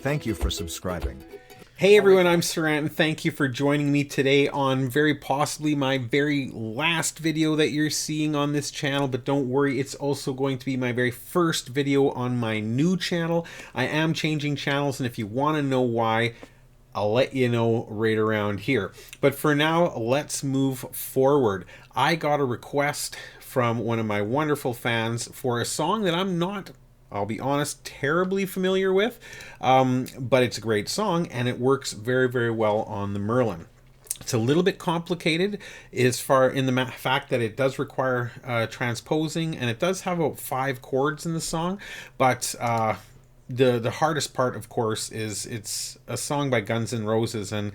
Thank you for subscribing. Hey everyone, I'm Sirant, and thank you for joining me today on very possibly my very last video that you're seeing on this channel, but don't worry, it's also going to be my very first video on my new channel. I am changing channels, and if you want to know why, I'll let you know right around here. But for now, let's move forward. I got a request from one of my wonderful fans for a song that I'm not, I'll be honest, terribly familiar with, but it's a great song and it works very, very well on the Merlin. It's a little bit complicated as far in the fact that it does require transposing, and it does have about 5 chords in the song, but the hardest part, of course, is it's a song by Guns N' Roses, and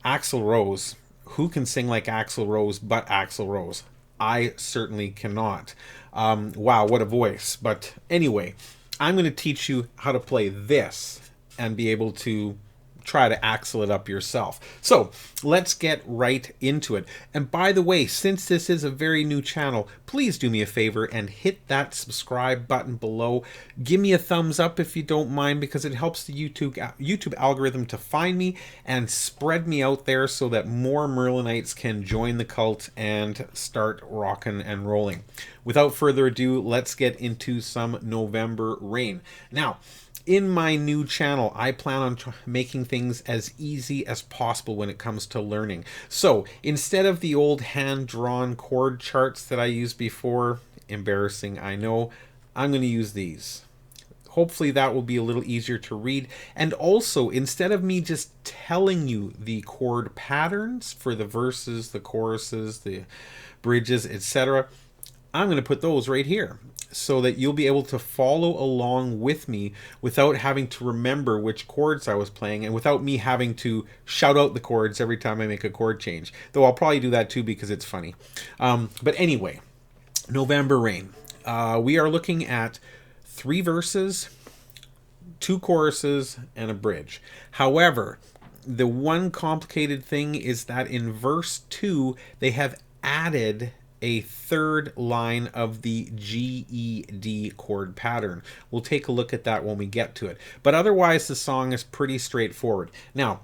Axl Rose. Who can sing like Axl Rose but Axl Rose? I certainly cannot. Wow, what a voice. But anyway, I'm going to teach you how to play this and be able to try to axle it up yourself. So let's get right into it. And by the way, since this is a very new channel, please do me a favor and hit that button below. Give me a thumbs up if you don't mind, because it helps the YouTube algorithm to find me and spread me out there so that more Merlinites can join the cult and start rocking and rolling. Without further ado, let's get into some November Rain. Now, in my new channel, I plan on making things as easy as possible when it comes to learning. So instead of the old hand-drawn chord charts that I used before, embarrassing, I know, I'm going to use these. Hopefully that will be a little easier to read. And also, instead of me just telling you the chord patterns for the verses, the choruses, the bridges, etc., I'm going to put those right here, so that you'll be able to follow along with me without having to remember which chords I was playing, and without me having to shout out the chords every time I make a chord change. Though I'll probably do that too because it's funny. But anyway, November Rain. We are looking at 3 verses, 2 choruses, and a bridge. However, the one complicated thing is that in verse 2, they have added a 3rd line of the G-E-D chord pattern. We'll take a look at that when we get to it. But otherwise, the song is pretty straightforward. Now,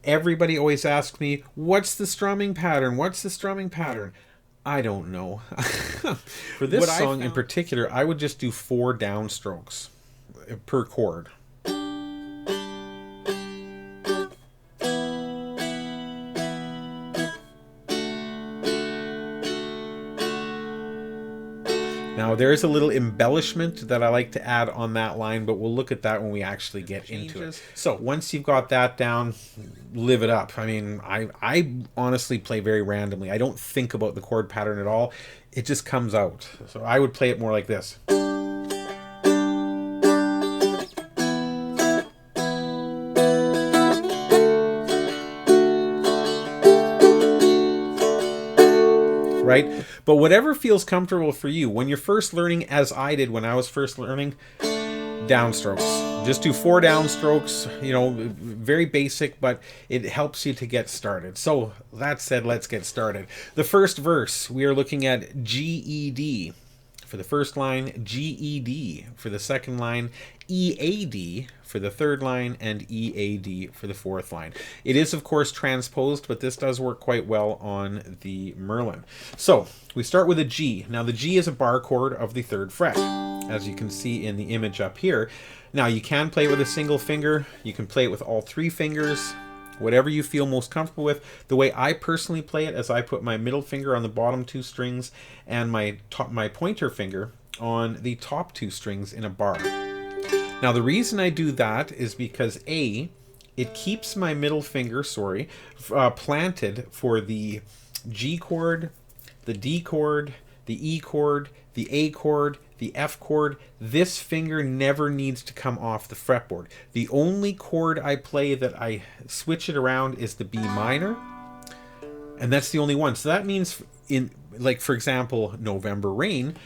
everybody always asks me, what's the strumming pattern? What's the strumming pattern? I don't know. For this song in particular, I would just do 4 downstrokes per chord. Now, there's a little embellishment that I like to add on that line, but we'll look at that when we actually get into it. So once you've got that down, live it up. I mean, I honestly play very randomly. I don't think about the chord pattern at all. It just comes out. So I would play it more like this. Right? But whatever feels comfortable for you. When you're first learning, as I did when I was first learning, downstrokes. Just do 4 downstrokes, you know, very basic, but it helps you to get started. So that said, let's get started. The first verse, we are looking at G-E-D for the first line, G-E-D for the second line, E-A-D for the third line, and E-A-D for the fourth line. It is, of course, transposed, but this does work quite well on the Merlin. So we start with a G. Now, the G is a bar chord of the 3rd fret, as you can see in the image up here. Now, you can play with a single finger. You can play it with all 3 fingers. Whatever you feel most comfortable with. The way I personally play it is I put my middle finger on the bottom 2 strings and my pointer finger on the top 2 strings in a bar. Now, the reason I do that is because A, it keeps my middle finger, planted for the G chord, the D chord, the E chord, the A chord, the F chord. This finger never needs to come off the fretboard. The only chord I play that I switch it around is the B minor, and that's the only one. So that means, in, like, for example, November Rain,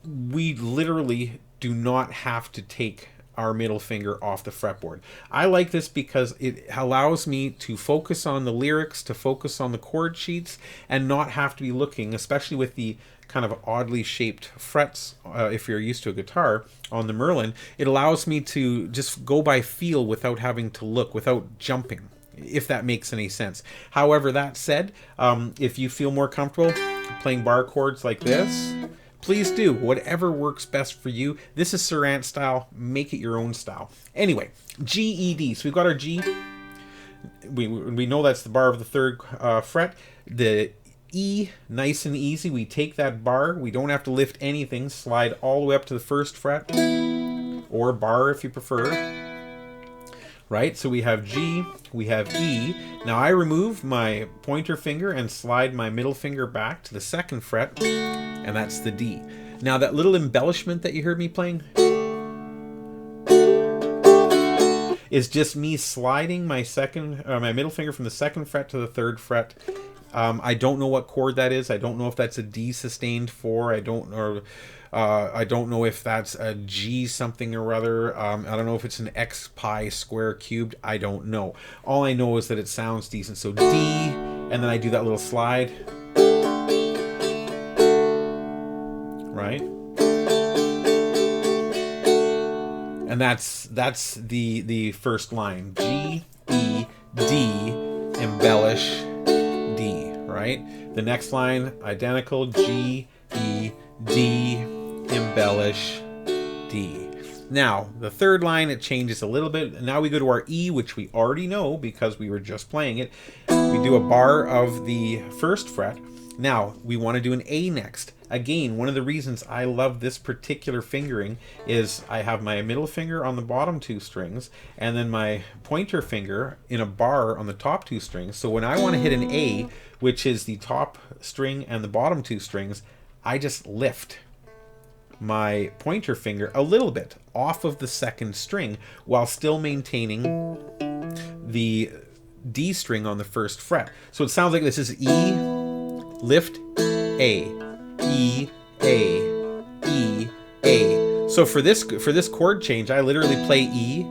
we literally do not have to take our middle finger off the fretboard. I like this because it allows me to focus on the lyrics, to focus on the chord sheets, and not have to be looking, especially with the kind of oddly shaped frets, if you're used to a guitar on the Merlin. It allows me to just go by feel without having to look, without jumping, if that makes any sense. However, that said, if you feel more comfortable playing bar chords like this, please do. Whatever works best for you. This is Sirant Style. Make it your own style. Anyway, G, E, D. So we've got our G. We know that's the bar of the third fret. The E, nice and easy. We take that bar. We don't have to lift anything. Slide all the way up to the first fret, or bar if you prefer. Right, so we have G, we have E. Now I remove my pointer finger and slide my middle finger back to the second fret, and that's the D. Now that little embellishment that you heard me playing is just me sliding my my middle finger from the second fret to the third fret. I don't know what chord that is. I don't know if that's a D sustained 4. I don't know if that's a G something or other. I don't know if it's an X pi square cubed. I don't know. All I know is that it sounds decent. So D, and then I do that little slide. Right? And that's the first line. G, E, D, embellish, D, right? The next line, identical, G, E, D, embellish, D. Now, the third line, it changes a little bit. Now we go to our E, which we already know because we were just playing it. We do a bar of the first fret. Now, we want to do an A next. Again, one of the reasons I love this particular fingering is I have my middle finger on the bottom 2 strings and then my pointer finger in a bar on the top 2 strings. So when I want to hit an A, which is the top string and the bottom 2 strings, I just lift my pointer finger a little bit off of the second string while still maintaining the D string on the first fret. So it sounds like this is E, lift, A, E, A, E, A. So for this chord change, I literally play E,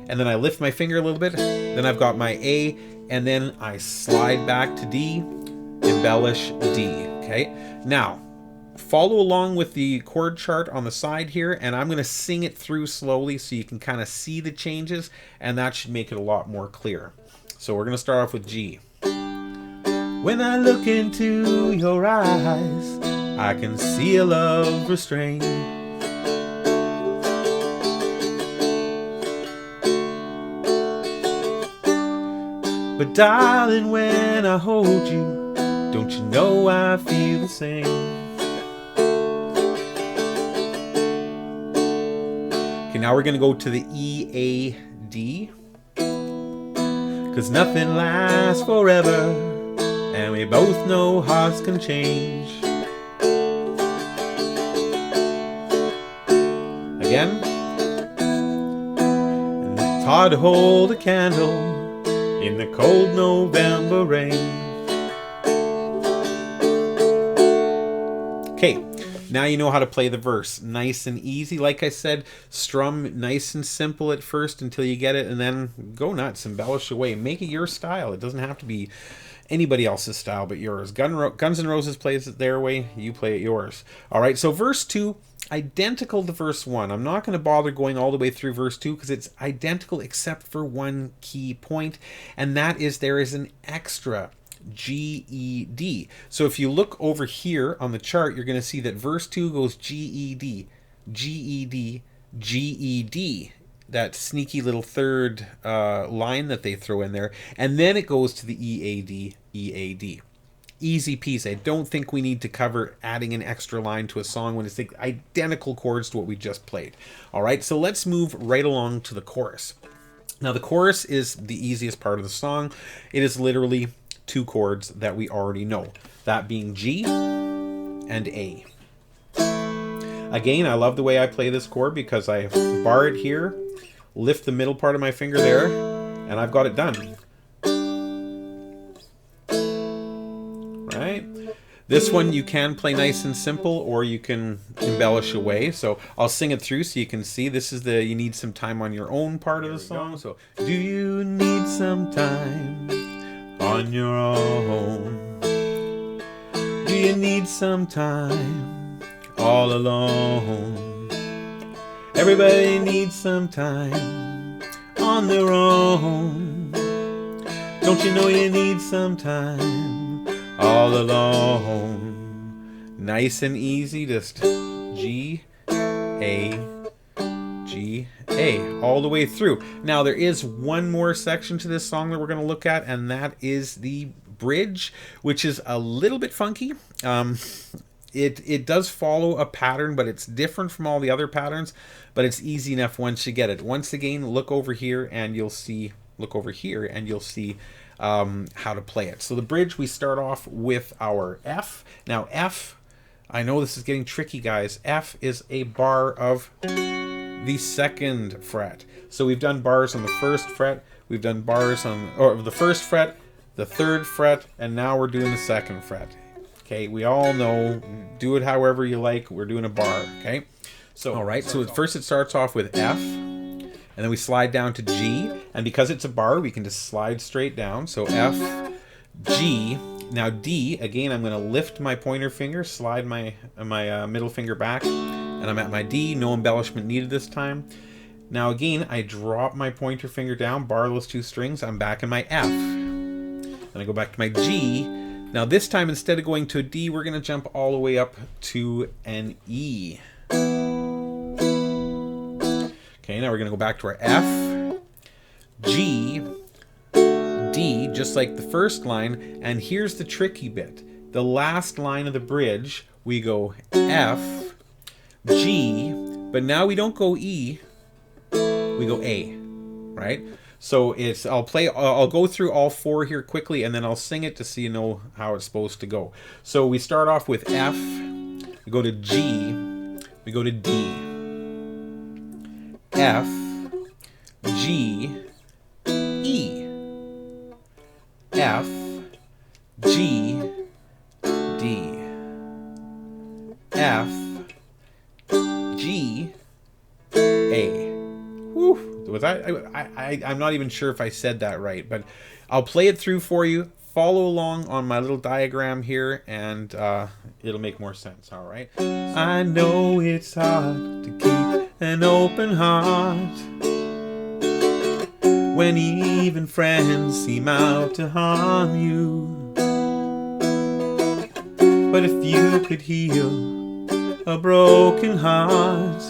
and then I lift my finger a little bit, then I've got my A, and then I slide back to D, embellish D, okay? Now, follow along with the chord chart on the side here, and I'm going to sing it through slowly so you can kind of see the changes, and that should make it a lot more clear. So we're going to start off with G. When I look into your eyes, I can see a love restrained. But darling, when I hold you, don't you know I feel the same? Okay, now we're going to go to the E, A, D. 'Cause nothing lasts forever, and we both know hearts can change. Again. And it's hard to hold a candle in the cold November rain. Okay, now you know how to play the verse. Nice and easy. Like I said, strum nice and simple at first until you get it, and then go nuts, embellish away. Make it your style. It doesn't have to be anybody else's style but yours. Guns N' Roses plays it their way, you play it yours. All right, so verse 2, identical to verse 1. I'm not going to bother going all the way through verse 2 because it's identical except for one key point, and that is there is an extra G, E, D. So if you look over here on the chart, you're going to see that verse 2 goes G, E, D, G, E, D, G, E, D. That sneaky little third line that they throw in there. And then it goes to the E, A, D, E, A, D. Easy peasy. I don't think we need to cover adding an extra line to a song when it's the identical chords to what we just played. All right, so let's move right along to the chorus. Now the chorus is the easiest part of the song. It is literally 2 chords that we already know, that being G and A. Again, I love the way I play this chord because I bar it here, lift the middle part of my finger there, and I've got it done. Right? This one you can play nice and simple, or you can embellish away. So I'll sing it through so you can see. This is the "You Need Some Time on Your Own" part of the song. So, do you need some time on your own? Do you need some time all alone? Everybody needs some time on their own. Don't you know you need some time all alone? Nice and easy, just G, A, G, A, all the way through. Now there is one more section to this song that we're going to look at, and that is the bridge, which is a little bit funky. It does follow a pattern, but it's different from all the other patterns, but it's easy enough once you get it. Once again, look over here and you'll see, how to play it. So the bridge, we start off with our F. Now F, I know this is getting tricky, guys. F is a bar of the 2nd fret. So we've done bars on the 1st fret, we've done bars on the 1st fret, the 3rd fret, and now we're doing the 2nd fret. Okay, we all know, do it however you like. We're doing a bar, okay? So, all right, so first it starts off with F, and then we slide down to G, and because it's a bar, we can just slide straight down. So F, G, now D, again, I'm gonna lift my pointer finger, slide my middle finger back, and I'm at my D, no embellishment needed this time. Now again, I drop my pointer finger down, bar those 2 strings, I'm back in my F. Then I go back to my G. Now this time, instead of going to a D, we're going to jump all the way up to an E. Okay, now we're going to go back to our F, G, D, just like the first line. And here's the tricky bit. The last line of the bridge, we go F, G, but now we don't go E, we go A, right? So it's, I'll go through all 4 here quickly, and then I'll sing it to so you know how it's supposed to go. So we start off with F, we go to G, we go to D, F, G, E, F, G, D, F, G, A. Whew. I'm not even sure if I said that right, but I'll play it through for you. Follow along on my little diagram here, and it'll make more sense, all right? I know it's hard to keep an open heart when even friends seem out to harm you. But if you could heal a broken heart,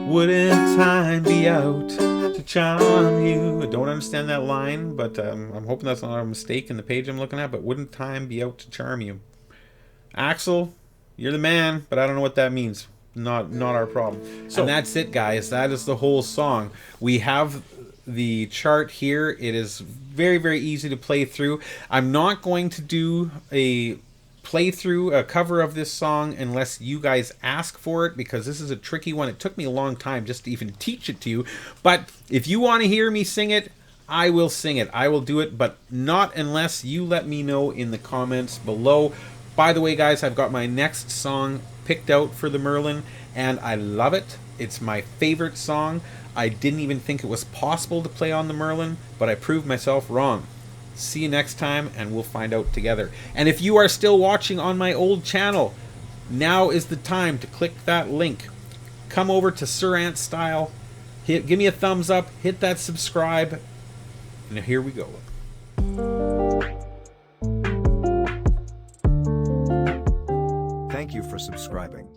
wouldn't time be out to charm you? I don't understand that line, but I'm hoping that's not a mistake in the page I'm looking at. But wouldn't time be out to charm you? Axel, you're the man, but I don't know what that means. Not our problem. So, and that's it, guys. That is the whole song. We have the chart here. It is very, very easy to play through. I'm not going to do a playthrough, a cover of this song, unless you guys ask for it, because this is a tricky one. It took me a long time just to even teach it to you. But if you want to hear me sing it, I will sing it. I will do it, but not unless you let me know in the comments below. By the way, guys, I've got my next song picked out for the Merlin, and I love it. It's my favorite song. I didn't even think it was possible to play on the Merlin, but I proved myself wrong. See you next time, and we'll find out together. And if you are still watching on my old channel, now is the time to click that link. Come over to Sirant Style, give me a thumbs up, hit that subscribe, and here we go. Thank you for subscribing.